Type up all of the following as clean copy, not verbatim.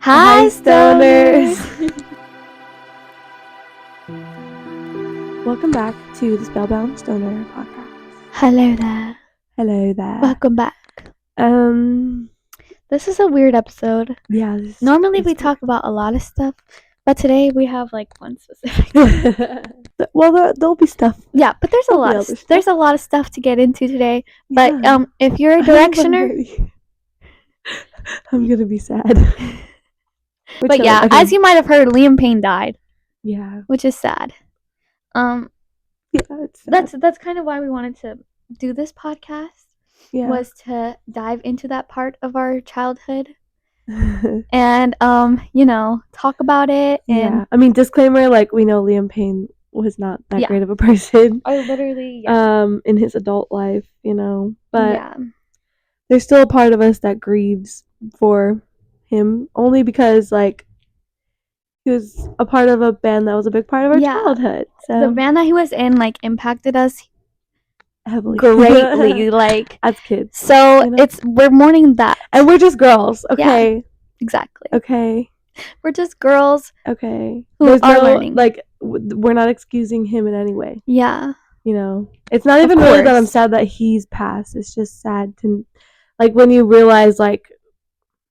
Hi, stoners! Welcome back to the Spellbound Stoner podcast. Hello there. Hello there. Welcome back. This is a weird episode. Yeah. Normally we talk about a lot of stuff, but today we have like one specific. Well, there'll be stuff. Yeah, but there's a lot. There's a lot of stuff to get into today. But Yeah. if you're a directioner, I'm gonna be sad. But yeah, okay. as you might have heard, Liam Payne died. Yeah. Which is sad. Yeah, it's sad. That's kind of why we wanted to do this podcast. Yeah. Was to dive into that part of our childhood and talk about it. And yeah, I mean, disclaimer, like, we know Liam Payne was not that great of a person. I literally in his adult life, but yeah, there's still a part of us that grieves for him, only because like he was a part of a band that was a big part of our childhood. So the band that he was in like impacted us heavily, greatly, like as kids. So we're mourning that, and we're just girls. Okay. Yeah, exactly. Okay. We're just girls. Okay. Who are learning. Like, we're not excusing him in any way. Yeah. It's not even really that I'm sad that he's passed. It's just sad to, like, when you realize like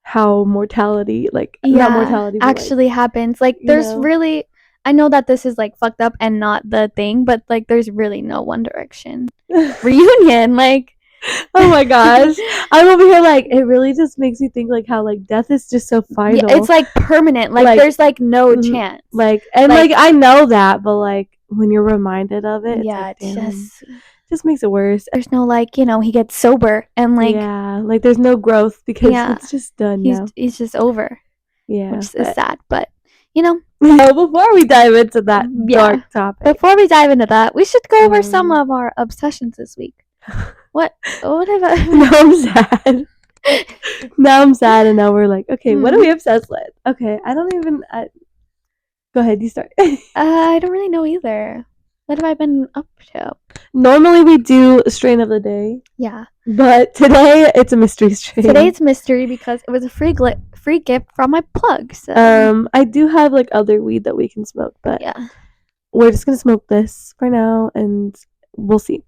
how mortality, like not mortality, but, actually happens. Like, there's really. I know that this is like fucked up and not the thing, but like there's really no One Direction reunion. Like, oh my gosh, I'm over here like it really just makes me think like how like death is just so final. Yeah, it's like permanent. Like there's like no chance. Like I know that, but like when you're reminded of it, yeah, it just makes it worse. There's no like he gets sober and like like there's no growth because it's just done now. He's just over. Yeah, which is sad, but before we dive into that dark topic, we should go over some of our obsessions this week. What have I? Now I'm sad, and now we're like, okay, what are we obsessed with? Okay, I don't even. Go ahead, you start. I don't really know either. What have I been up to? Normally we do a strain of the day. Yeah. But today it's a mystery strain. Today it's mystery because it was a free gift from my plug. So. I do have like other weed that we can smoke, but we're just gonna smoke this for now, and we'll see.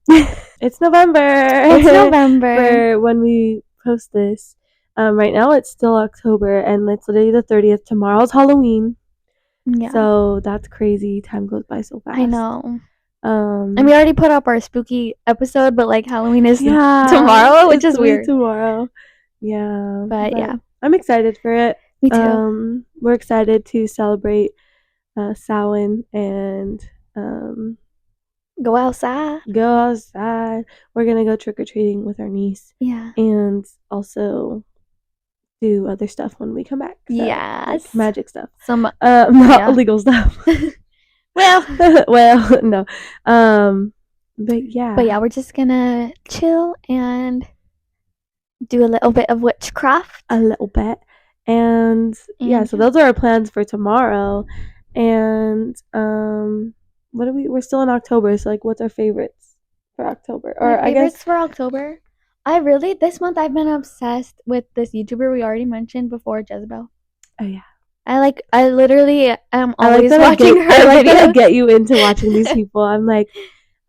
It's November. It's November. For when we post this. Right now it's still October, and it's literally the 30th. Tomorrow's Halloween. Yeah. So that's crazy. Time goes by so fast. I know. And we already put up our spooky episode, but like Halloween is tomorrow, which is weird. Tomorrow. Yeah. But yeah. I'm excited for it. Me too. We're excited to celebrate Samhain and go outside. We're gonna go trick-or-treating with our niece. Yeah. And also do other stuff when we come back. So, like magic stuff. Some not illegal stuff. well, no. But yeah, we're just gonna chill and do a little bit of witchcraft. A little bit. And so those are our plans for tomorrow. And we're still in October, so like what's our favorites for October? Or I guess for October. This month I've been obsessed with this YouTuber we already mentioned before, Jezebel. Oh yeah. I literally am always watching her. I like that I get you into watching these people. I'm like,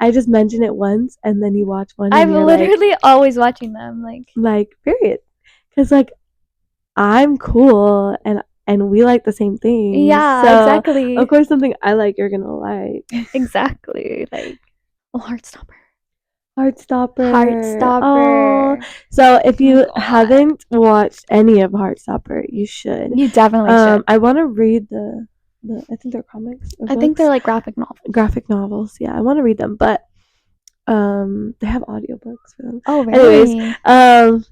I just mention it once, and then you watch one. I'm literally always watching them, like period, because like I'm cool, and we like the same thing. Yeah, so, exactly. Of course, something I like, you're gonna like. Exactly, like Heartstopper. Heartstopper. Oh. So if you haven't watched any of Heartstopper, you should. You definitely should. I want to read the I think they're comics. I think they're like graphic novels. Graphic novels, yeah. I want to read them, but they have audiobooks for them. Oh, really? Anyways,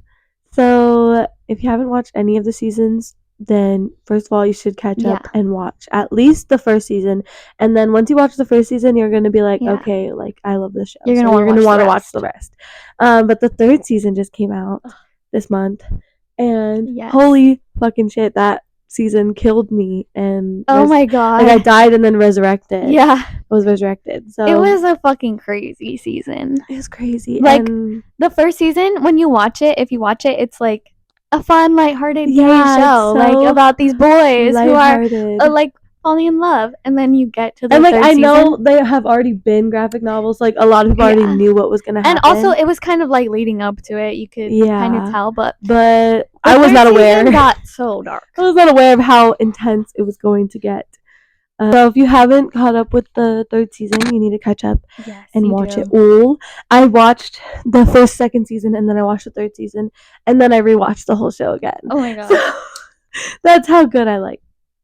so if you haven't watched any of the seasons, then first of all you should catch up and watch at least the first season, and then once you watch the first season you're gonna be like, okay, like I love this show, you're gonna want to watch the rest. But the third season just came out this month, and holy fucking shit, that season killed me. And oh my god, like I died and then resurrected. I was resurrected. So it was a fucking crazy season. It was crazy. Like the first season, when you watch it, if you watch it, it's like a fun, lighthearted gay Yeah, show, so like about these boys who are lighthearted. like falling in love, and then you get to the And like third I know season. they have already been graphic novels. Like a lot of people already knew what was gonna happen. And also, it was kind of like leading up to it. You could kind of tell, but I was not aware. It got so dark. I was not aware of how intense it was going to get. So if you haven't caught up with the third season, you need to catch up and watch it all. I watched the first, second season, and then I watched the third season, and then I rewatched the whole show again. Oh my god! So, that's how good I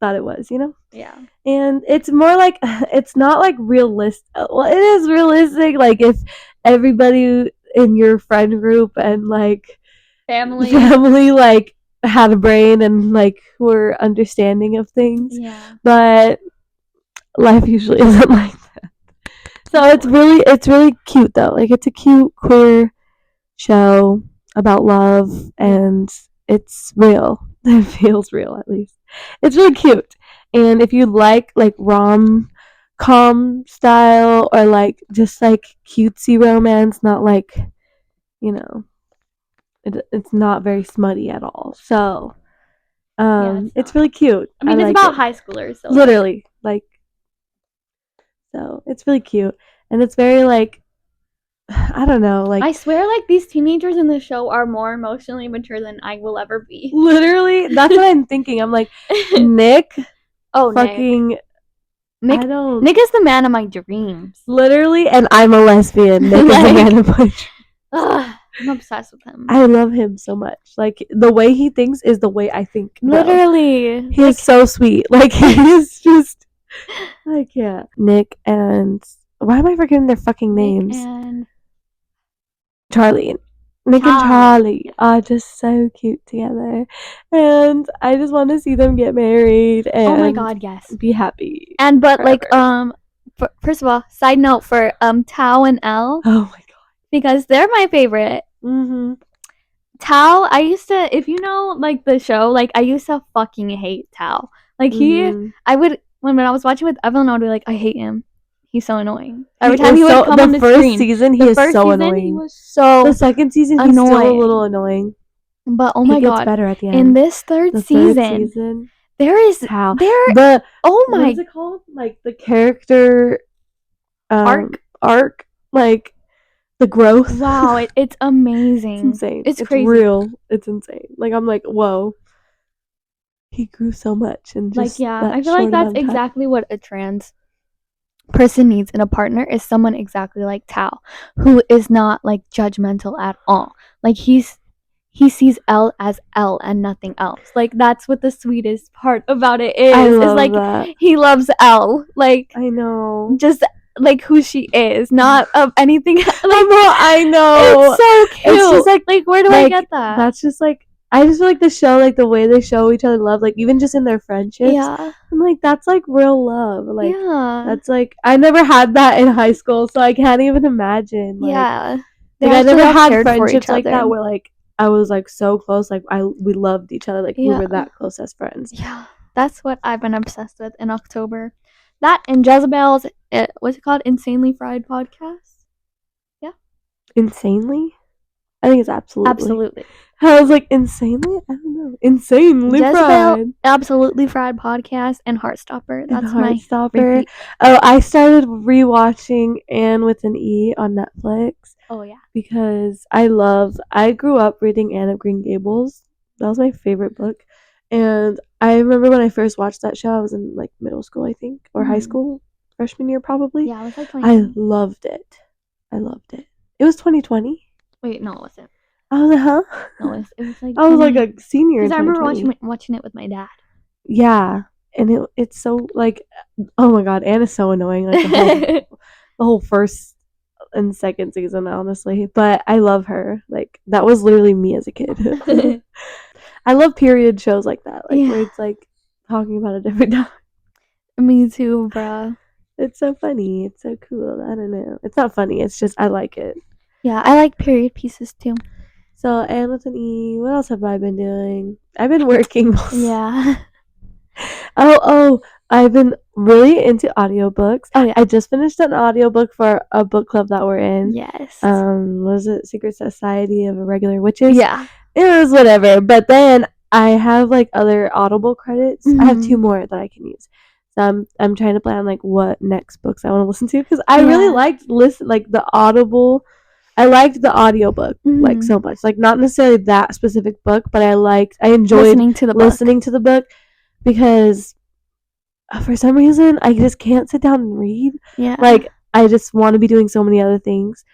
thought it was, you know? Yeah. And it's more like, it's not like realistic. Well, it is realistic. Like if everybody in your friend group and like family like had a brain and like were understanding of things. Yeah. But life usually isn't like that. So it's really cute though. Like it's a cute queer show about love, and it's real. It feels real, at least. It's really cute. And if you like rom-com style, or like just like cutesy romance, not like, you know, it's not very smutty at all. So it's really cute. I mean, it's about high schoolers, so literally, like, so it's really cute, and it's very like, I don't know, like, I swear, like, these teenagers in the show are more emotionally mature than I will ever be. Literally, that's what I'm thinking. I'm like, Nick. Oh, fucking Nick. Nick is the man of my dreams. Literally, and I'm a lesbian. Nick is the man of my dreams. I'm obsessed with him. I love him so much. Like, the way he thinks is the way I think. Literally. He is so sweet. Like, he is just, I can't. Nick and, why am I forgetting their fucking names? Nick and Charlie. Nick and Charlie are just so cute together, and I just want to see them get married and oh my god, yes, be happy. And but forever. Like first of all, side note for Tao and Elle. Oh my god, because they're my favorite. Tao, I used to, if you know like the show, like I used to fucking hate Tao. Like I would when I was watching with Evelyn, I would be like, I hate him. He's so annoying. Every time he would come on the screen. The first season, he is so annoying. He was so the second season, he's still a little annoying. But oh my god, gets better at the end. In this third season, there is how what is it called? Like the character arc, like the growth. Wow, it's amazing. It's insane. It's crazy. Real. It's insane. Like I'm like, whoa. He grew so much, and just I feel like that's exactly what a trans person needs in a partner, is someone exactly like Tao, who is not like judgmental at all. Like he sees Elle as Elle and nothing else. Like that's what the sweetest part about it is. I love like that. He loves Elle. Like I know, just like who she is, not of anything. Like, I know. It's so cute. It's just like where do I get that? That's just like, I just feel like the show, like the way they show each other love, like even just in their friendships. Yeah. I'm like, that's like real love. Like, yeah. That's like, I never had that in high school, so I can't even imagine. Like, yeah. Like I never had friendships like that where like I was like so close, like we loved each other, like we were that close as friends. Yeah. That's what I've been obsessed with in October. That and Jezebel's, what's it called? Insanely Fried podcast? Yeah. Insanely? I think it's absolutely. Absolutely. I was like, insanely? I don't know. Insanely Fried. Absolutely Fried podcast, and Heartstopper. That's my Heartstopper. Oh, I started rewatching Anne with an E on Netflix. Oh, yeah. Because I grew up reading Anne of Green Gables. That was my favorite book. And I remember when I first watched that show, I was in like middle school, I think, or high school, freshman year probably. Yeah, I was like 20. I loved it. It was 2020. Wait, no, it wasn't. I was like, huh? No, it was like... I was like a senior. Because I remember watching it with my dad. Yeah, and it's so like, oh my god, Anne is so annoying. Like the whole first and second season, honestly. But I love her. Like that was literally me as a kid. I love period shows like that, like where it's like talking about a different time. Me too, bruh. It's so funny. It's so cool. I don't know. It's not funny. It's just I like it. Yeah, I like period pieces too. So, Anne with an E. What else have I been doing? I've been working. Yeah. Oh, I've been really into audiobooks. Oh, yeah. I just finished an audiobook for a book club that we're in. Yes. Was it Secret Society of Irregular Witches? Yeah. it was whatever. But then I have like other Audible credits. I have 2 more that I can use. So I'm trying to plan like what next books I want to listen to, because I really liked the Audible. I liked the audiobook like so much. Like not necessarily that specific book, but I enjoyed listening to the book because for some reason I just can't sit down and read. Yeah. Like I just want to be doing so many other things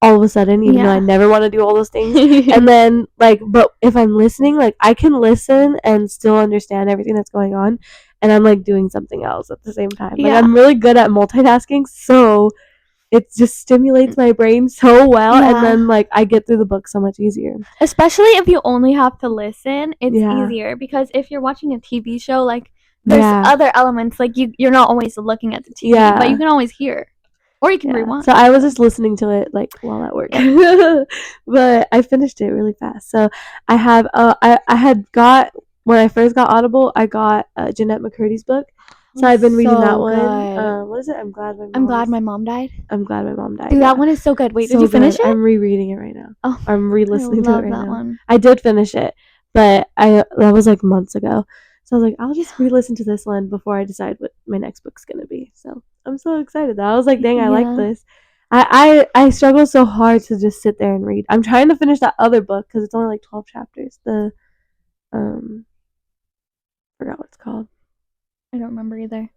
all of a sudden, even though I never want to do all those things. And then like, but if I'm listening, like I can listen and still understand everything that's going on, and I'm like doing something else at the same time. Like I'm really good at multitasking, so it just stimulates my brain so well, and then like I get through the book so much easier. Especially if you only have to listen, it's easier, because if you're watching a TV show, like there's other elements, like you're not always looking at the TV, but you can always hear, or you can rewind. So I was just listening to it like while at work. But I finished it really fast. So I have I had got, when I first got Audible, I got Jeanette McCurdy's book. So I've been reading that one. What is it? I'm glad my mom died. Dude, that one is so good. Wait, did you finish it? I'm rereading it right now. Oh, I'm re-listening to it right now. One. I did finish it, but that was like months ago. So I was like, I'll just re-listen to this one before I decide what my next book's gonna be. So I'm so excited though. I was like, dang, I like this. I struggle so hard to just sit there and read. I'm trying to finish that other book because it's only like 12 chapters. The forgot what it's called. I don't remember either.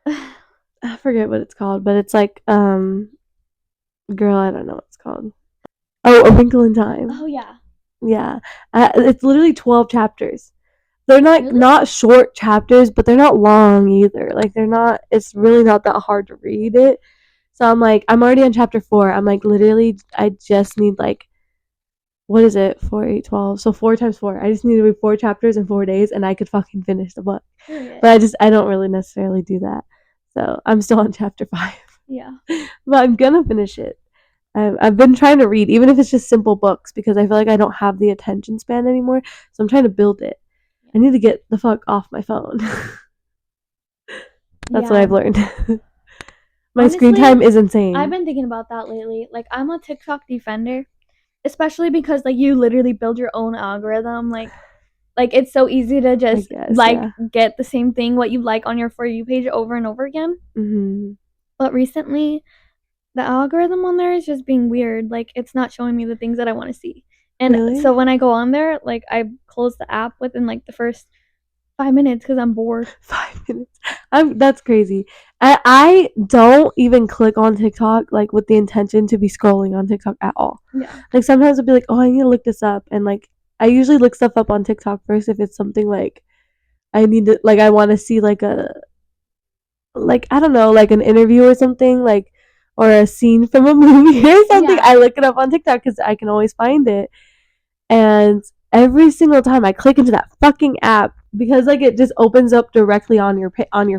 I forget what it's called, but it's like girl, I don't know what it's called. Oh, A Wrinkle in Time. Oh yeah. Yeah. It's literally 12 chapters. They're not short chapters, but they're not long either. Like it's really not that hard to read it. So I'm like, I'm already on chapter 4. I'm like, literally, I just need like, what is it? 4, 8, 12. So 4 times 4. I just need to read 4 chapters in 4 days, and I could fucking finish the book. But I don't really necessarily do that. So I'm still on chapter 5. Yeah. But I'm gonna finish it. I've been trying to read, even if it's just simple books, because I feel like I don't have the attention span anymore. So I'm trying to build it. I need to get the fuck off my phone. That's what I've learned. My screen time is insane. I've been thinking about that lately. Like, I'm a TikTok defender, especially because like you literally build your own algorithm. Like it's so easy to just get the same thing what you like on your For You page over and over again. Mm-hmm. But recently, the algorithm on there is just being weird. Like, it's not showing me the things that I want to see. And so when I go on there, like, I close the app within like the first 5 minutes because I'm bored. 5 minutes. That's crazy. I don't even click on TikTok like with the intention to be scrolling on TikTok at all. Yeah. Like sometimes I'll be like, oh, I need to look this up, and like I usually look stuff up on TikTok first if it's something like I need to, like I want to see like I don't know, like an interview or something, like, or a scene from a movie or something. I look it up on TikTok because I can always find it. And every single time I click into that fucking app, because like it just opens up directly on your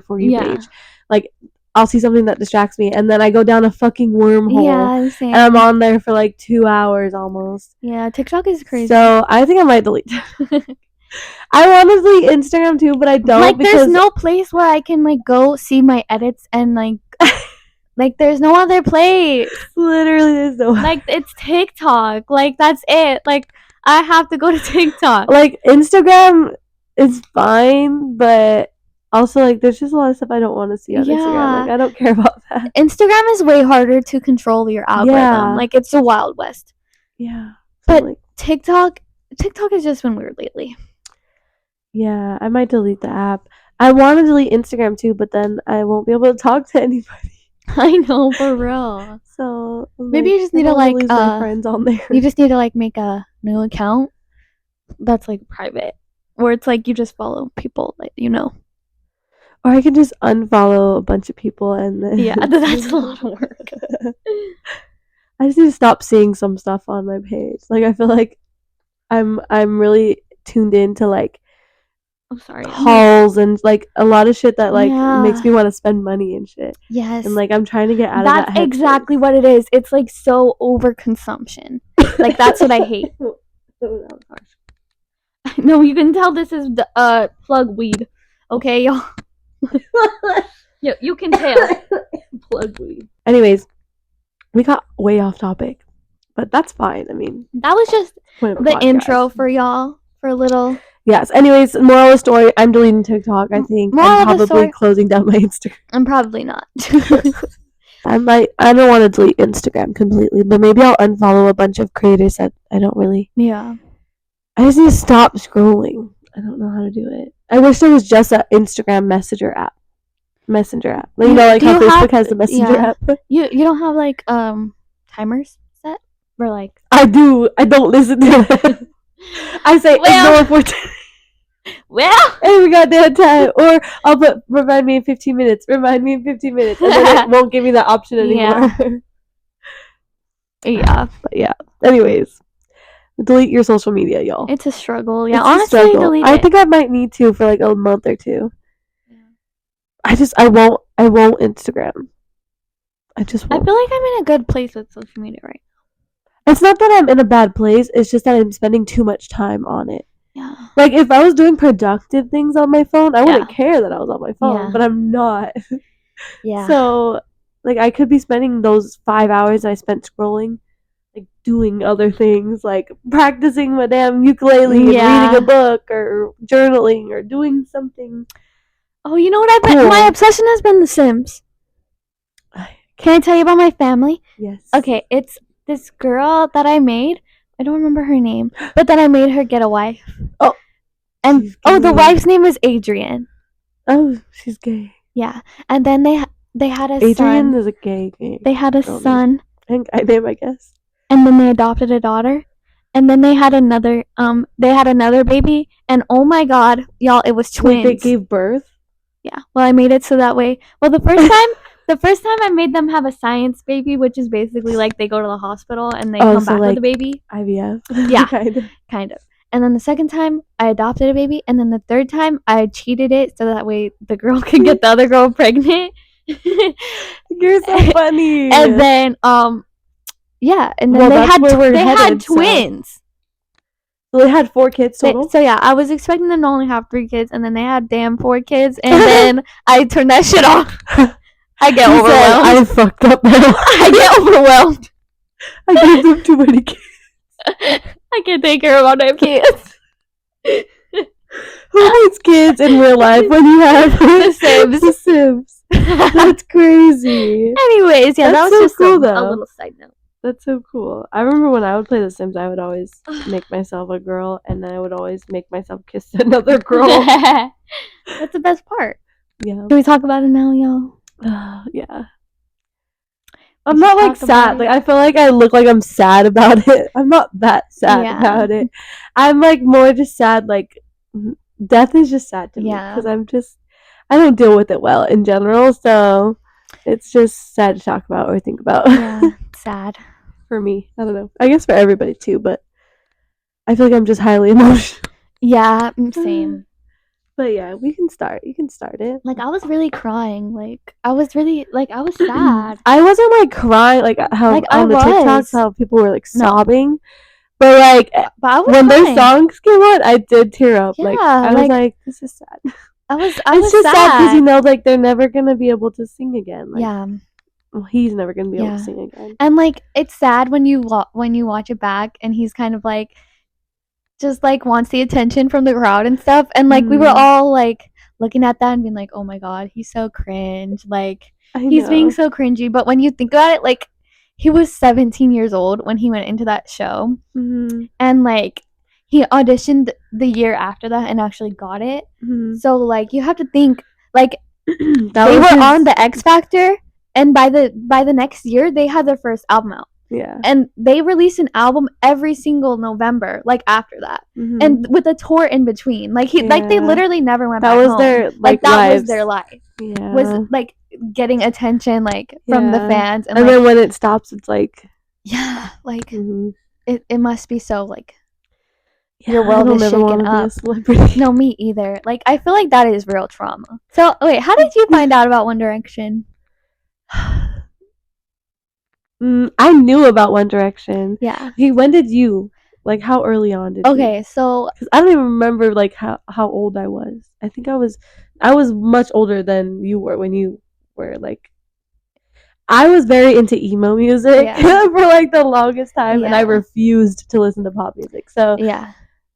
For You page. Like I'll see something that distracts me, and then I go down a fucking wormhole. Yeah, same. And I'm on there for like 2 hours almost. Yeah, TikTok is crazy. So I think I might delete it. I want to delete Instagram too, but I don't. Like, there's no place where I can like go see my edits and like like there's no other place. Literally, there's no. Like, it's TikTok. Like, that's it. Like, I have to go to TikTok. Like, Instagram is fine, but also like there's just a lot of stuff I don't want to see on Instagram. Like, I don't care about that. Instagram is way harder to control your algorithm. Like, it's the Wild West. Yeah. But like, TikTok has just been weird lately. Yeah, I might delete the app. I want to delete Instagram too, but then I won't be able to talk to anybody. I know, for real. So maybe you just need to like lose my friends on there. You just need to like make a new account that's like private, where it's like you just follow people that you know. Or I can just unfollow a bunch of people and then that's a lot of work. I just need to stop seeing some stuff on my page. Like I feel like I'm really tuned into like hauls and like a lot of shit that like makes me want to spend money and shit. Yes. And like I'm trying to get out of that. That's exactly what it is. It's like so overconsumption. Like that's what I hate. No, you can tell this is the plug weed. Okay, y'all. You can tell. Plug weed. Anyways, we got way off topic. but that's fine. I mean, that was just the intro for y'all for a little. Yes. Anyways, moral of the story: I'm deleting TikTok. I think I'm probably closing down my Instagram. I'm probably not. I don't want to delete Instagram completely, but maybe I'll unfollow a bunch of creators that I don't really. Yeah. I just need to stop scrolling. I don't know how to do it. I wish there was just an Instagram messenger app. Like, you know, like how Facebook has the messenger app. You don't have like timers set or like. I do. I don't listen to it. I say ignore for hey, we got that time. Or I'll put remind me in 15 minutes. Remind me in 15 minutes, and then it won't give me that option anymore. Yeah. But yeah. Anyways, delete your social media, y'all. It's a struggle. Yeah, honestly, delete it. I think I might need to for like a month or two. I won't Instagram. I just won't. I feel like I'm in a good place with social media right now. It's not that I'm in a bad place. It's just that I'm spending too much time on it. Yeah. Like, if I was doing productive things on my phone, I wouldn't care that I was on my phone. But I'm not. Yeah. So, like, I could be spending those 5 hours I spent scrolling, like, doing other things, like practicing my damn ukulele and reading a book or journaling or doing something. Oh, you know what my obsession has been The Sims. Can I tell you about my family? Yes. Okay, it's this girl that I made. I don't remember her name, but then I made her get a wife. Oh. And the wife's name is Adrian. Oh, she's gay. Yeah. And then they had a son. Adrian is a gay. They had a son. And I name, I guess. And then they adopted a daughter. And then they had another baby, and oh my god, y'all, it was twins. Wait, they gave birth? Yeah. Well, I made it so that way. Well, the first time I made them have a science baby, which is basically like they go to the hospital and they come back with a baby. IVF. Yeah. Kind of. And then the second time I adopted a baby, and then the third time I cheated it so that way the girl could get the other girl pregnant. You're so funny. And then yeah, and then they had twins. So they had 4 kids total? So yeah, I was expecting them to only have 3 kids, and then they had damn 4 kids, and then I turned that shit off. I get overwhelmed. I fucked up now. I get overwhelmed. I gave them too many kids. I can't take care of all damn kids. Who needs kids in real life when you have The Sims? The Sims. That's crazy. Anyways, yeah, that was so just cool, a little side note. That's so cool. I remember when I would play The Sims, I would always make myself a girl, and then I would always make myself kiss another girl. That's the best part. Yeah. Can we talk about it now, y'all? Yeah. I'm not like sad. Like, I feel like I look like I'm sad about it. I'm not that sad about it. I'm like more just sad. Like, death is just sad to me because I don't deal with it well in general. So it's just sad to talk about or think about. Yeah, sad. For me. I don't know. I guess for everybody too, but I feel like I'm just highly emotional. Yeah, same. But yeah, we can start. You can start it. Like, I was really crying. Like, I was sad. I wasn't like crying like how like, on the TikToks how people were like sobbing. But like when their songs came on, I did tear up. Yeah, like I was like, this is sad. It's just sad because you know, like they're never gonna be able to sing again. Like, yeah. Well, he's never gonna be able to sing again. And like, it's sad when you watch it back, and he's kind of like, just like wants the attention from the crowd and stuff. And like, we were all like looking at that and being like, oh my god, he's so cringe. Like, he's being so cringy. But when you think about it, like, he was 17 years old when he went into that show, and like he auditioned the year after that and actually got it. So like, you have to think like they were on the X Factor, and by the next year they had their first album out. Yeah. And they released an album every single November, like after that, and with a tour in between. Like they literally never went back home. That was their life. Yeah. Was like getting attention like from the fans, and then when it stops, it's like like it must be so like your world is shaken up. No, me either. Like, I feel like that is real trauma. So wait, how did you find out about One Direction? I knew about One Direction. Yeah. Okay, when did you? Like, how early on did you? So... Because I don't even remember, like, how old I was. I think I was much older than you were when you were, like... I was very into emo music for like the longest time, and I refused to listen to pop music. So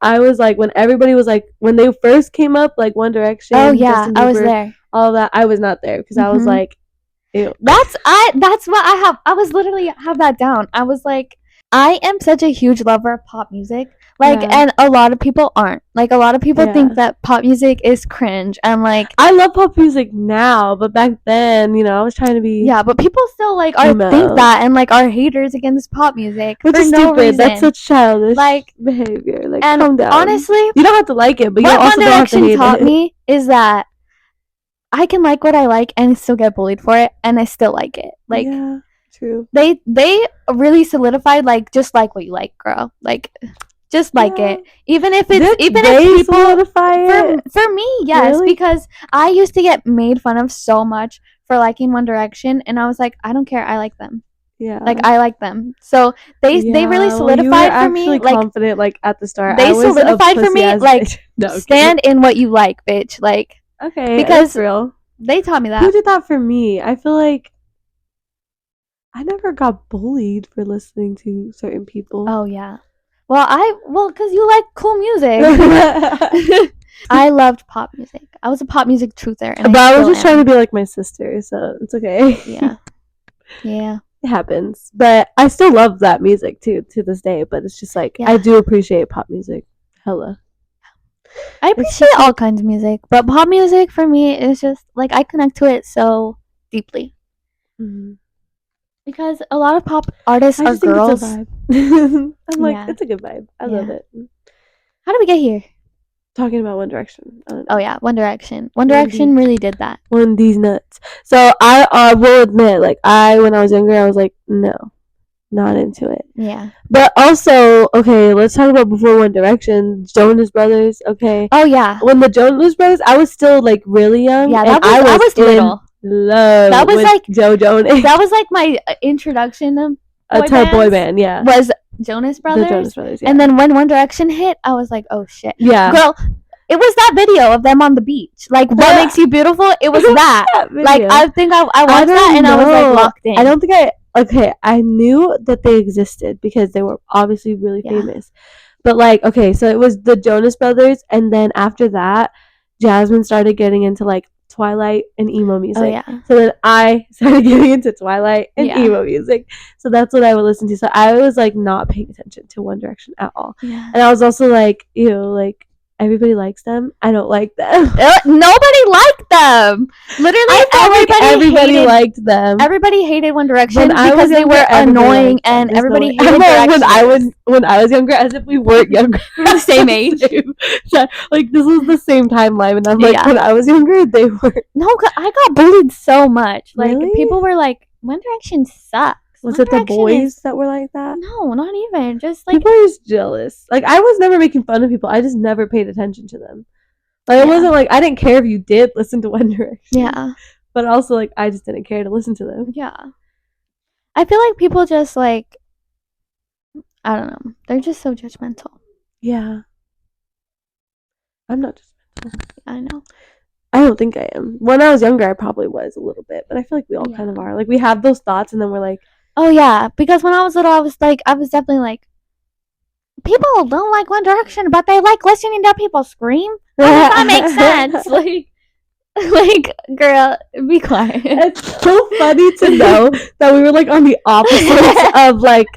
I was like, when everybody was like, when they first came up, like One Direction, Justin Bieber, I was there. All that, I was not there because I was like, ew. That's what I have. I was literally have that down. I was like, I am such a huge lover of pop music. Like, and a lot of people aren't. Like, a lot of people think that pop music is cringe. And, like... I love pop music now, but back then, you know, I was trying to be... Yeah, but people still, like, think that and, like, are haters against pop music. Which is stupid. Reason. That's such childish behavior. Like, calm down. Honestly... You don't have to like it, but you also don't have to hate it. What One Direction taught me is that I can like what I like and still get bullied for it, and I still like it. Like... Yeah, true. They really solidified, like, just like what you like, girl. Like... Just like it, even if it's if people solidify it for me, yes, really? Because I used to get made fun of so much for liking One Direction, and I was like, I don't care, I like them. Yeah, like I like them. So they really solidified for me. Like confident, like at the start, they solidified for me. Like stand in what you like, bitch. Like because that's real. They taught me that. Who did that for me? I feel like I never got bullied for listening to certain people. Oh yeah. Well, because you like cool music. I loved pop music. I was a pop music truther. But I was just trying to be like my sister, so it's okay. Yeah. Yeah. It happens. But I still love that music, too, to this day. But it's just like, I do appreciate pop music. Hella. I appreciate all kinds of music. But pop music, for me, is just, like, I connect to it so deeply. Mm-hmm. Because a lot of pop artists are girls. It's a vibe. I'm like, it's a good vibe. I love it. How did we get here? Talking about One Direction. Oh yeah, One Direction. One Direction really did that. One these nuts. So I will admit, like when I was younger, I was like, no, not into it. Yeah. But also, okay, let's talk about before One Direction, Jonas Brothers. Okay. Oh yeah. When the Jonas Brothers, I was still like really young. Yeah, I was little. Love that was like Joe Jonas. That was like my introduction to boy band. Yeah, was Jonas Brothers. The Jonas Brothers. Yeah. And then when One Direction hit, I was like, oh shit. Yeah, girl, it was that video of them on the beach. Like, what makes you beautiful? It was that. Like, I think I watched that and I was like locked in. I don't think I knew that they existed because they were obviously really famous. But like, okay, so it was the Jonas Brothers, and then after that, Jasmine started getting into like Twilight and emo music. Oh, yeah. So then I started getting into Twilight and emo music. So that's what I would listen to. So I was like not paying attention to One Direction at all. Yeah. And I was also like, like everybody likes them. I don't like them. Nobody liked them. Literally, everybody liked them. Everybody hated One Direction because they were annoying, and everybody hated when I was younger, as if we weren't younger, the same age. Like this was the same timeline, and I'm like, when I was younger, they were. No, I got bullied so much. Like really? People were like, One Direction sucks. Was it the boys that were like that? No, not even. Just like people are just jealous. Like I was never making fun of people. I just never paid attention to them. Like it wasn't like I didn't care if you did listen to One Direction. Yeah. But also like I just didn't care to listen to them. Yeah. I feel like people just like I don't know. They're just so judgmental. Yeah. I'm not judgmental. I know. I don't think I am. When I was younger, I probably was a little bit, but I feel like we all kind of are. Like we have those thoughts, and then we're like, oh yeah, because when I was little, I was definitely like, people don't like One Direction, but they like listening to people scream. How does that make sense? Like, girl, be quiet. It's so funny to know that we were like on the opposites of like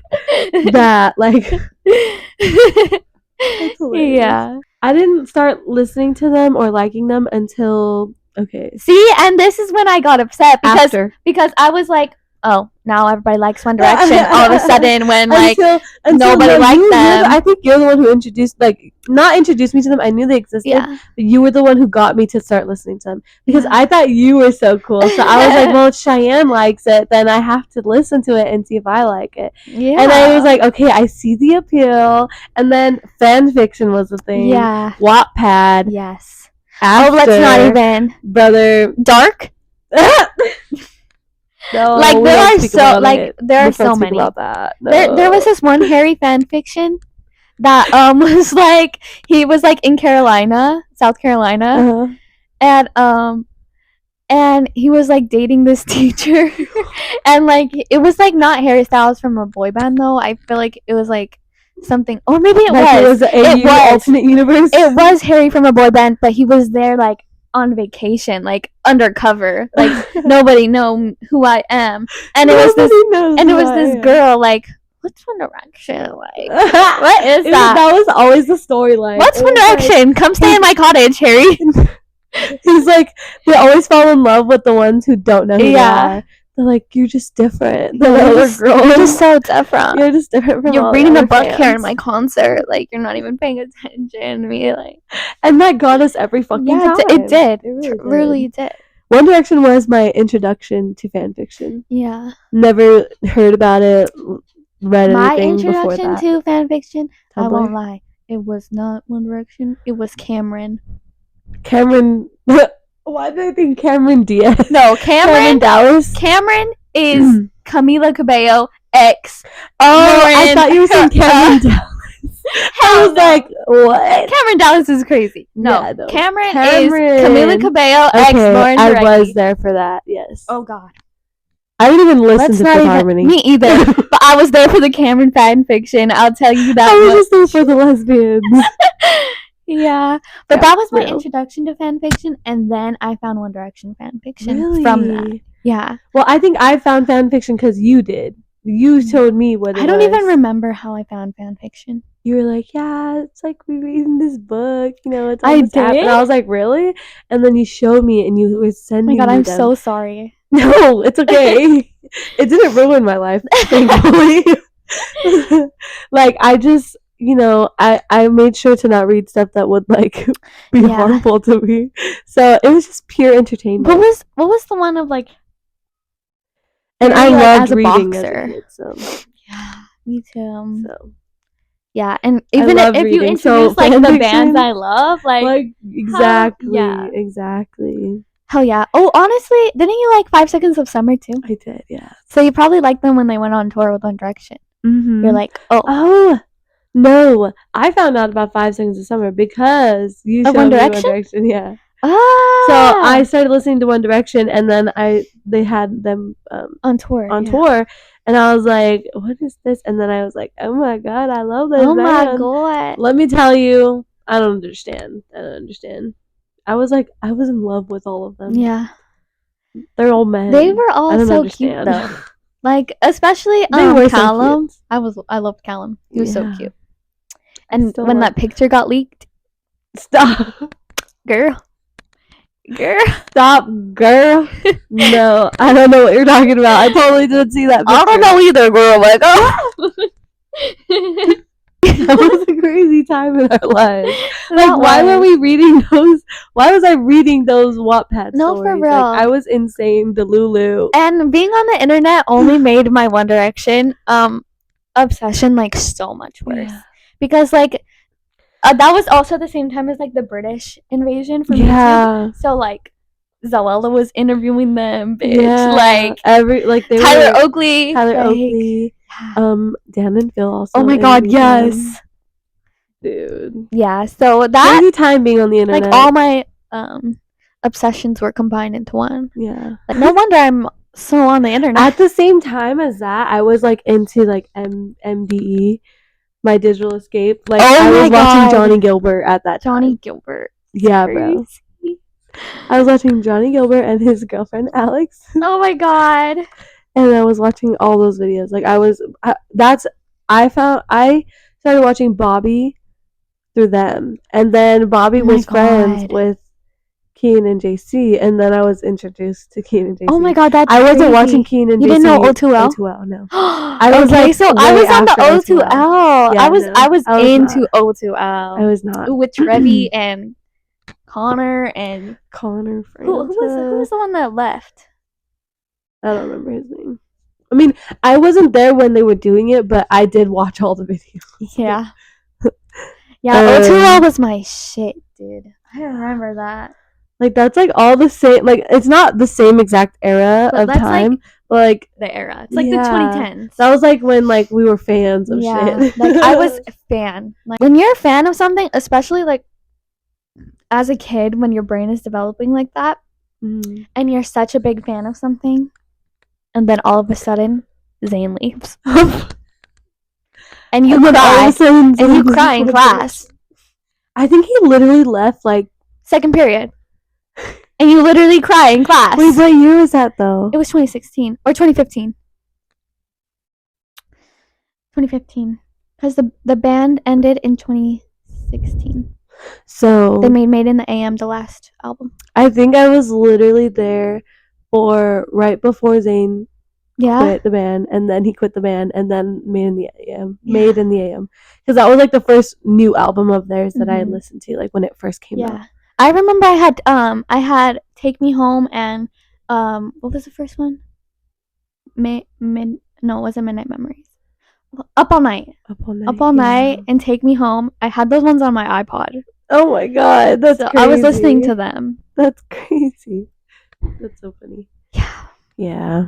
that. Like, it's hilarious. Yeah. I didn't start listening to them or liking them until See, and this is when I got upset because I was like, oh, now everybody likes One Direction all of a sudden when like nobody liked them. I think you're the one who not introduced me to them. I knew they existed, but you were the one who got me to start listening to them because I thought you were so cool. So I was like, well, if Cheyenne likes it, then I have to listen to it and see if I like it. Yeah. And I was like, okay, I see the appeal. And then fanfiction was the thing. Yeah. Wattpad. Yes. After, let's not even. Brother. Dark? No, like there are so many. About that. No. There was this one Harry fan fiction that was like he was like in South Carolina, and and he was like dating this teacher, and like it was like not Harry Styles from a boy band though. I feel like it was like something, or maybe it was alternate universe. It was Harry from a boy band, but he was there like on vacation, like undercover, like nobody know who I am, and it was this girl like. What's One Direction like? What is that? That was always the storyline. What's One Direction? Like, come stay in my cottage, Harry. He's like, they always fall in love with the ones who don't know who they are. They're like, you're just different. You're just so different. You're just different from you're reading a book here in my concert. Like, you're not even paying attention to me. Like, and that got us every fucking time. It did. It really did. One Direction was my introduction to fanfiction. Yeah. Never heard about it. Read my anything before that. My introduction to fanfiction, I won't lie, it was not One Direction. It was Cameron. Why did I think Cameron Diaz? No, Cameron Dallas. Cameron is Camila Cabello ex. I thought you were saying Cameron Dallas. I was like, what? Cameron Dallas is crazy. No, Cameron is Camila Cabello ex Lauren Durecki. I was there for that. Yes. Oh God. I didn't even listen to Fifth Harmony. Me either. But I was there for the Cameron fan fiction. I'll tell you that. I was just there for the lesbians. Yeah. But that was my introduction to fan fiction, and then I found One Direction fan fiction from that. Yeah. Well, I think I found fan fiction because you did. You showed me what it was. I don't even remember how I found fan fiction. You were like, yeah, it's like we're reading this book, you know, it's on this app. And I was like, really? And then you showed me and you were sending me Oh my God, I'm so sorry. No, it's okay. It didn't ruin my life, thankfully. Like, I just, you know, I made sure to not read stuff that would, like, be harmful to me. So it was just pure entertainment. What was the one of, like... And I loved reading boxer. As a kid, so. Yeah, me too. So. Yeah, and even if you introduce, like, the bands I love, like exactly. Exactly. Hell yeah. Oh, honestly, didn't you like 5 Seconds of Summer too? I did, yeah. So you probably liked them when they went on tour with One Direction. Mm-hmm. You're like, oh, no. I found out about 5 Seconds of Summer because you showed me One Direction, yeah. Ah. So I started listening to One Direction, and then they had them on tour. And I was like, what is this? And then I was like, oh my God, I love this band. My God. Let me tell you, I don't understand. I was in love with all of them. Yeah. They're all men. They were all so cute though. Like, especially Callum. So I loved Callum. He was so cute. And when that picture got leaked. Stop. Girl. Stop, girl. No, I don't know what you're talking about. I totally didn't see that picture. I don't know either, girl. Like, that was a crazy time in our lives. Like, why were we reading those? Why was I reading those Wattpad stories? No, for real. Like, I was insane, Delulu. And being on the internet only made my One Direction obsession like so much worse. Yeah. Because like that was also the same time as like the British invasion for YouTube. So like Zoella was interviewing them, bitch. Yeah. Like Tyler Oakley. Dan and Phil also. Oh my God, yes. Dude. Yeah, so that crazy time being on the internet. Like all my obsessions were combined into one. Yeah. Like no wonder I'm so on the internet. At the same time as that, I was like into like MDE, My Digital Escape. Like I was watching Johnny Gilbert at that time. Johnny Gilbert. Yeah, bro. I was watching Johnny Gilbert and his girlfriend Alex. Oh my God. And I was watching all those videos. Like I started watching Bobby through them. And then Bobby was friends with Keen and JC, and then I was introduced to Keen and JC. Oh my God, that's I wasn't watching Keen and JC. You didn't know O2L? O2L, no. I was I was on the O2L. Yeah, I was into O2L. I was not. With Trevi and Connor and Connor. Who was the one that left? I don't remember his name. I mean, I wasn't there when they were doing it, but I did watch all the videos. Yeah. Yeah, O2L was my shit, dude. I remember that. Like, that's, like, all the same... Like, it's not the same exact era of time, like, but, like... The era. It's, like, the 2010s. That was, like, when, like, we were fans of shit. Like, I was a fan. Like, when you're a fan of something, especially, like, as a kid, when your brain is developing like that, and you're such a big fan of something, and then all of a sudden Zayn leaves. And you cry. And you cry in class. I think he literally left like second period. And you literally cry in class. Wait, what year was that though? It was 2016 or 2015. 2015. Because the band ended in 2016. So they made in the AM, the last album. I think I was literally there for right before Zayn quit the band, and then he quit the band, and then Made in the AM. Made in the AM. Because that was like the first new album of theirs that I had listened to, like when it first came out. I remember I had Take Me Home and what was the first one? No, it wasn't Midnight Memories. Up All Night. Up All Night and Take Me Home. I had those ones on my iPod. Oh my god, that's crazy. I was listening to them. That's crazy. That's so funny. Yeah.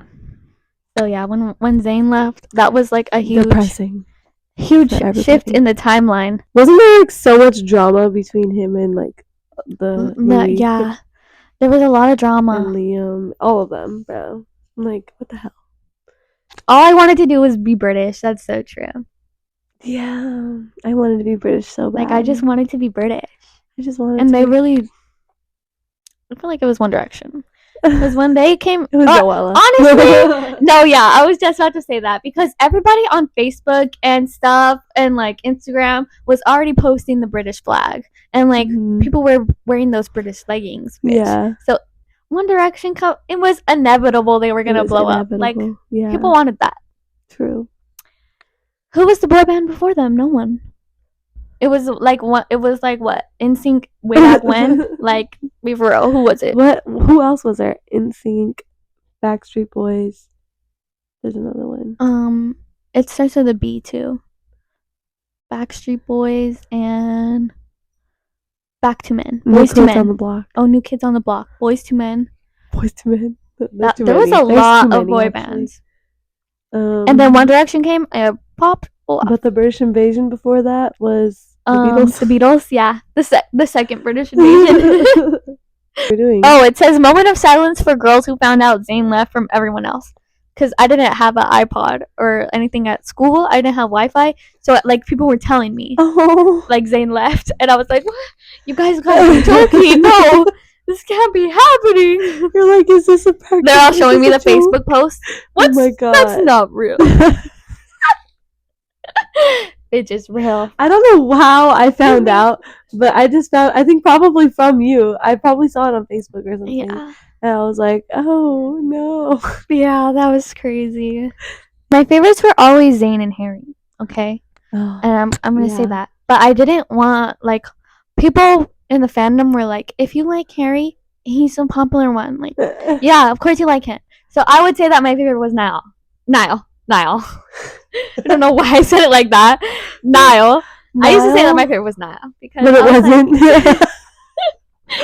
So yeah, when Zayn left, that was like a huge depressing. Huge shift in the timeline. Wasn't there like so much drama between him and like Louis? Yeah. There was a lot of drama. And Liam, all of them, bro. I'm like, what the hell? All I wanted to do was be British. That's so true. Yeah, I wanted to be British so bad. Like, I just wanted to be British. I just wanted and to. they really... I feel like it was One Direction. Because when they came... It was Joella. Honestly, no, yeah, I was just about to say that. Because everybody on Facebook and stuff and, like, Instagram was already posting the British flag. And, like, people were wearing those British leggings. Bitch. Yeah. So, One Direction, it was inevitable they were going to blow up. Like, people wanted that. True. Who was the boy band before them? No one. It was like what? It was like what? NSYNC way back when? Like, be for real. Who was it? What? Who else was there? NSYNC, Backstreet Boys. There's another one. It starts with a B too. Backstreet Boys and Back to Men. Boys to Men. On the Block. Oh, New Kids on the Block. Boys to Men. Boys to Men. There was a lot of boy bands. And then One Direction came. Popped. But the British invasion before that was the Beatles. The Beatles, yeah. The second British invasion. What are you doing? Oh, it says moment of silence for girls who found out Zayn left from everyone else. Because I didn't have an iPod or anything at school. I didn't have Wi-Fi. So, like, people were telling me, like, Zayn left. And I was like, what? You guys gotta be joking. No, this can't be happening. You're like, is this a prank? They're all showing me the Facebook post. Oh my god. That's not real. It's just real. I don't know how I found out, but I think probably from you. I probably saw it on Facebook or something. Yeah. And I was like, oh no. Yeah, that was crazy. My favorites were always Zayn and Harry, okay? Oh, and I'm gonna say that. But I didn't want, like, people in the fandom were like, if you like Harry, he's the popular one. Like, yeah, of course you like him. So I would say that my favorite was Niall. I don't know why I said it like that. Niall. I used to say that my favorite was Niall. Because but it wasn't.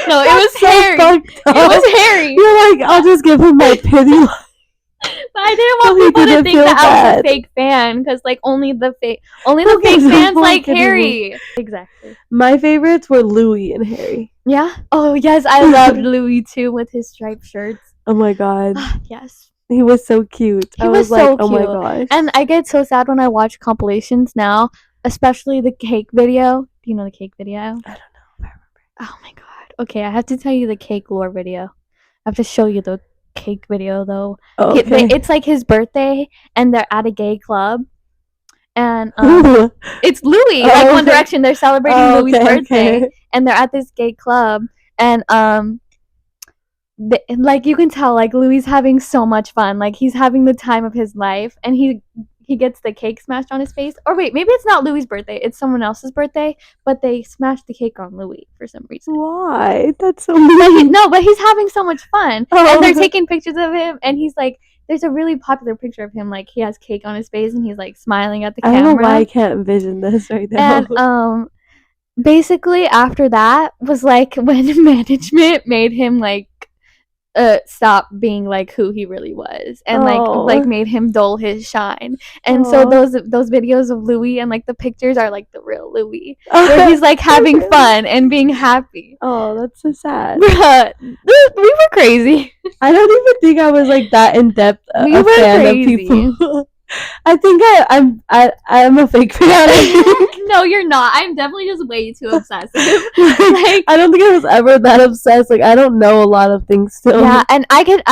No, it was Harry. It was Harry. You're like, I'll just give him my pity. But I didn't want people to think that I was a fake fan, because like only the fake fans like Harry. Exactly. My favorites were Louis and Harry. Yeah. Oh yes, I loved Louis too with his striped shirts. Oh my god. Yes. He was so cute. He was so cute. Oh my gosh. And I get so sad when I watch compilations now, especially the cake video. Do you know the cake video? I don't know if I remember. Oh my god. Okay, I have to tell you the cake lore video. I have to show you the cake video though. Oh, okay. It's like his birthday and they're at a gay club. And it's Louis. Like One Direction, they're celebrating Louis' birthday. And they're at this gay club. And like you can tell, like Louis having so much fun, like he's having the time of his life, and he gets the cake smashed on his face. Or wait, maybe it's not Louis' birthday, it's someone else's birthday, but they smashed the cake on Louis for some reason. Why? That's so mean. No, but he's having so much fun. And they're taking pictures of him, and he's like, there's a really popular picture of him, like he has cake on his face and he's like smiling at the camera. I don't know why I can't envision this right now. And basically after that was like when management made him like stop being like who he really was, and like made him dull his shine. And so those videos of Louis and like the pictures are like the real Louis, where he's like having fun and being happy. Oh, that's so sad. Bruh, we were crazy. I don't even think I was like that in depth we were fan crazy. Of people. I think I'm a fake fan. No, you're not. I'm definitely just way too obsessive. Like, I don't think I was ever that obsessed. Like, I don't know a lot of things still. Yeah, and I could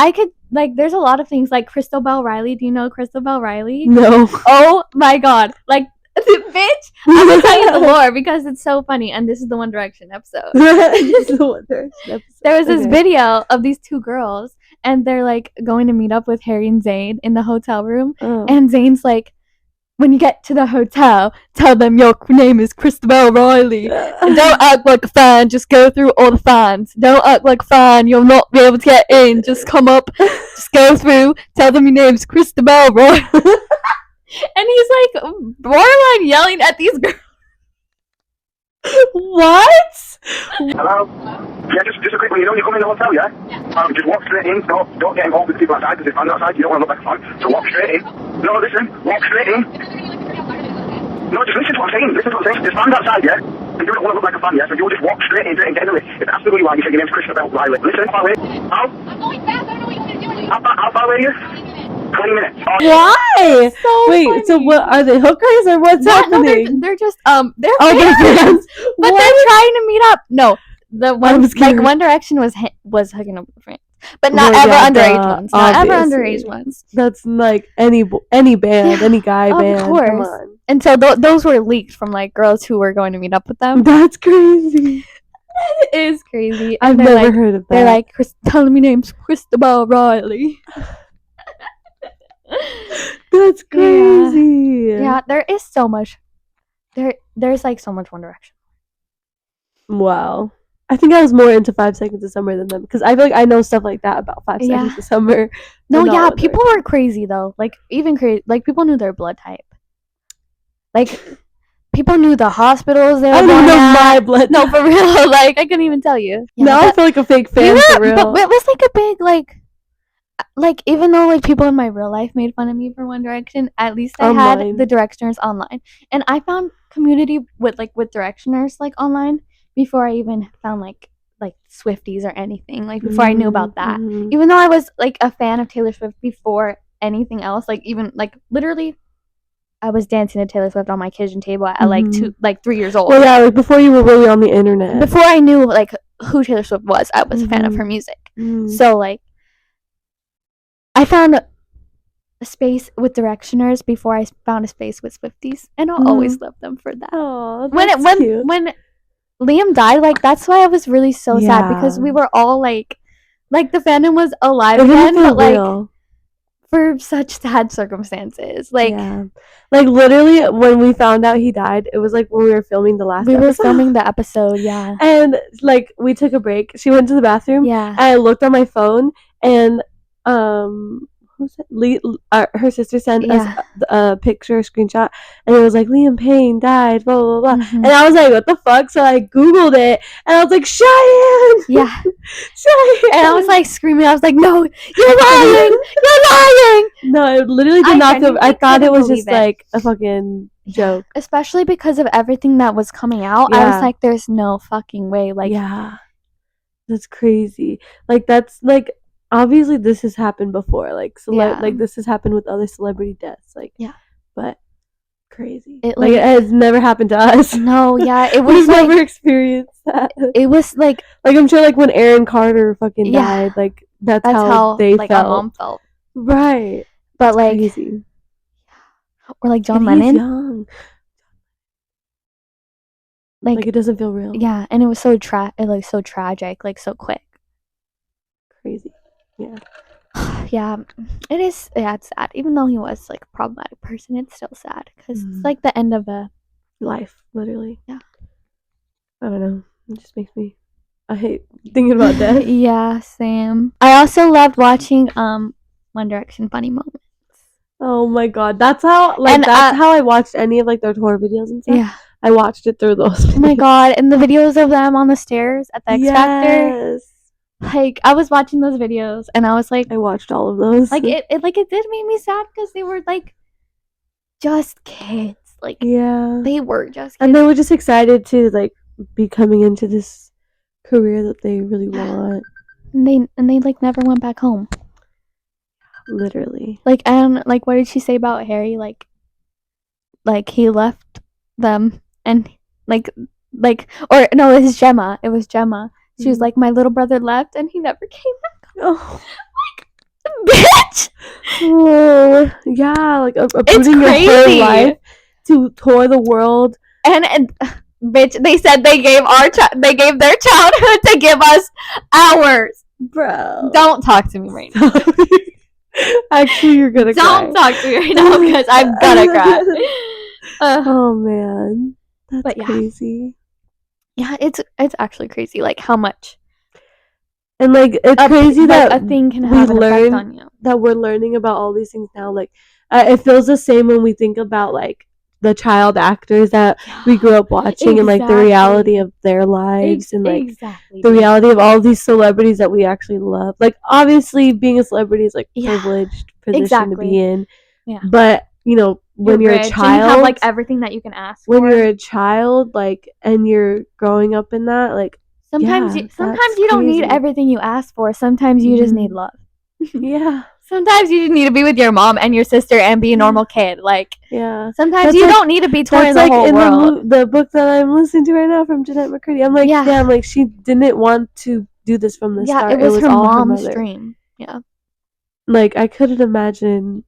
like, there's a lot of things like Crystal Bell Riley. Do you know Crystal Bell Riley? No. Oh my god. Like, bitch, I'm gonna tell you the lore because it's so funny, and this is the One Direction episode. There was this video of these two girls, and they're like going to meet up with Harry and Zayn in the hotel room, and Zayn's like, when you get to the hotel, tell them your name is Christabel Riley. And don't act like a fan, just go through all the fans. Don't act like a fan, you'll not be able to get in. Just come up, just go through, tell them your name's Christabel Riley. And he's like borderline yelling at these girls. What? Hello? Yeah, just a quick one. You know when you come in the hotel, yeah? Just walk straight in. Don't get involved with the people outside, because if I'm outside, you don't want to look like a fan. So walk straight in. No, listen. Walk straight in. No, just listen to what I'm saying. Listen to what I'm saying. Just stand outside, yeah? And you don't want to look like a fan, yeah? So you'll just walk straight in and get in the lift. If that's the way you are, you say your name's Christabel Riley. Listen, how far away? How? I'm going fast. I don't know what you want me to do. How far away are you? 20 minutes. Oh, why? So wait, funny. So what are they, hookers or what's happening? No, they're just they're fans. But they're trying to meet up. No, the one like One Direction was hooking up with friends, but not ever underage ones. Not ever underage ones. That's like any band, any guy band. Of course. Come on. And so those were leaked from like girls who were going to meet up with them. That's crazy. It is crazy. I've never heard of that. They're like, tell me name's Christabel Riley. That's crazy. Yeah, there is so much. There's like so much One Direction. Wow. I think I was more into 5 Seconds of Summer than them, because I feel like I know stuff like that about 5 Seconds of Summer. No, yeah, people were crazy though. Like, even crazy. Like, people knew their blood type. Like, people knew the hospitals they were. I don't know my blood. No, for real. Like, I couldn't even tell you. Yeah, now I feel like a fake fan for real. But it was like a big like even though like people in my real life made fun of me for One Direction, at least I had the Directioners online, and I found community with Directioners like online before I even found like Swifties or anything, like before I knew about that. Even though I was like a fan of Taylor Swift before anything else, like even like literally I was dancing to Taylor Swift on my kitchen table at like 3 years old. Well, yeah, like before you were really on the internet. Before I knew like who Taylor Swift was, I was a fan of her music. So like I found a space with Directioners before I found a space with Swifties, and I'll always love them for that. Oh, that's cute. When Liam died, like that's why I was really so sad, because we were all like the fandom was alive again, but like for such sad circumstances. Like literally when we found out he died, it was like when we were filming the last episode. We were filming the episode, yeah. And like we took a break. She went to the bathroom. Yeah. And I looked on my phone, and who's it? Her sister sent us a picture, a screenshot, and it was like Liam Payne died, blah blah blah. And I was like, what the fuck? So I googled it, and I was like, Cheyenne. Yeah. Cheyenne. And I was like screaming. I was like, no, you're lying. You're lying. No, it literally did not feel. I thought it was just like a fucking joke. Especially because of everything that was coming out. I was like, there's no fucking way. Like, yeah, that's crazy. Like, that's like. Obviously, this has happened before. Like, like this has happened with other celebrity deaths. Like, but crazy. It has never happened to us. No, yeah, it was. We've never experienced that. It was like I'm sure, like when Aaron Carter fucking died, like that's how they felt. Our mom felt. Right, but like, crazy. Or like John Lennon. He's young. Like it doesn't feel real. Yeah, and it was so so tragic, like so quick. Crazy. Yeah. Yeah, it is. Yeah, it's sad. Even though he was like a problematic person, it's still sad because it's like the end of a life, literally. Yeah. I don't know. It just makes me. I hate thinking about death. Yeah, same. I also loved watching One Direction funny moments. Oh my god, that's how how I watched any of like their tour videos and stuff. Yeah, I watched it through those videos. Oh my god, and the videos of them on the stairs at the X Factor. Like, I was watching those videos and I was like, I watched all of those. like it did make me sad because they were like just kids. Like, yeah, they were just kids. And they were just excited to like be coming into this career that they really want. And they like never went back home. Literally. Like, and like, what did she say about Harry? Like he left them and or no, it was Gemma. It was Gemma. She was like, my little brother left and he never came back. Oh, Bitch. Oh, yeah, like uprooting your whole life to tour the world. And bitch, they said they gave their childhood to give us ours. Bro, don't talk to me right now. Actually, you're gonna don't talk to me right now because I'm gonna cry. Oh man, that's crazy. Yeah, it's actually crazy, like how much. And like it's crazy that a thing can have an effect on you. That we're learning about all these things now. Like it feels the same when we think about like the child actors that we grew up watching and like the reality of their lives and like the reality of all these celebrities that we actually love. Like obviously being a celebrity is like privileged position to be in. Yeah. But you know, when you're a child, and you have like everything that you can ask for. When you're a child, like and you're growing up in that, like sometimes you don't need everything you ask for. Sometimes you just need love. Yeah. Sometimes you just need to be with your mom and your sister and be a normal kid. Like, sometimes you don't need to be touring the whole world. The book that I'm listening to right now from Jeanette McCurdy. I'm like, damn, like she didn't want to do this from the start. It was her mom's dream. Yeah. Like I couldn't imagine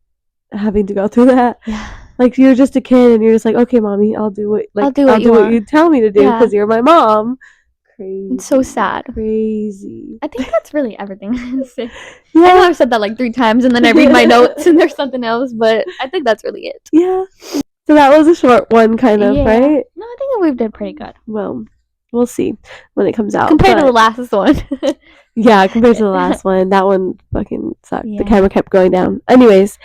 having to go through that. Yeah. Like you're just a kid and you're just like, okay, mommy, I'll do what you tell me to do because you're my mom. Crazy. It's so sad. Crazy. I think that's really everything. I know I've said that like 3 times and then I read my notes and there's something else, but I think that's really it. Yeah. So that was a short one, kind of, right? No, I think we did pretty good. Well, we'll see when it comes out. Compared to the last one. Yeah, compared to the last one. That one fucking sucked. Yeah. The camera kept going down. Anyways,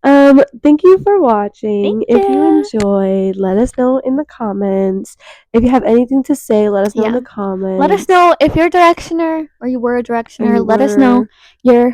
thank you for watching. If you enjoyed, let us know in the comments. If you have anything to say, let us know in the comments. Let us know if you're a directioner or you were a directioner. Let us know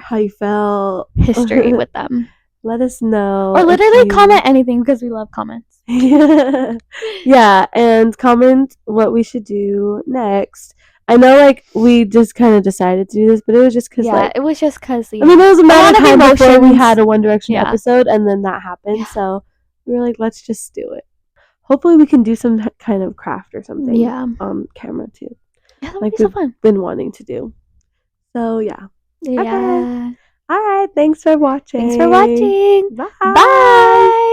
how you felt, history with them. Let us know. Or literally comment anything because we love comments. Yeah, and comment what we should do next. I know, like, we just kind of decided to do this, but it was just because, it was just because, I mean, it was a matter of time before we had a One Direction episode, and then that happened, so we were like, let's just do it. Hopefully we can do some kind of craft or something on camera, too. Yeah, that would be so fun. Been wanting to do. So, yeah. Yeah. Okay. All right, thanks for watching. Bye. Bye.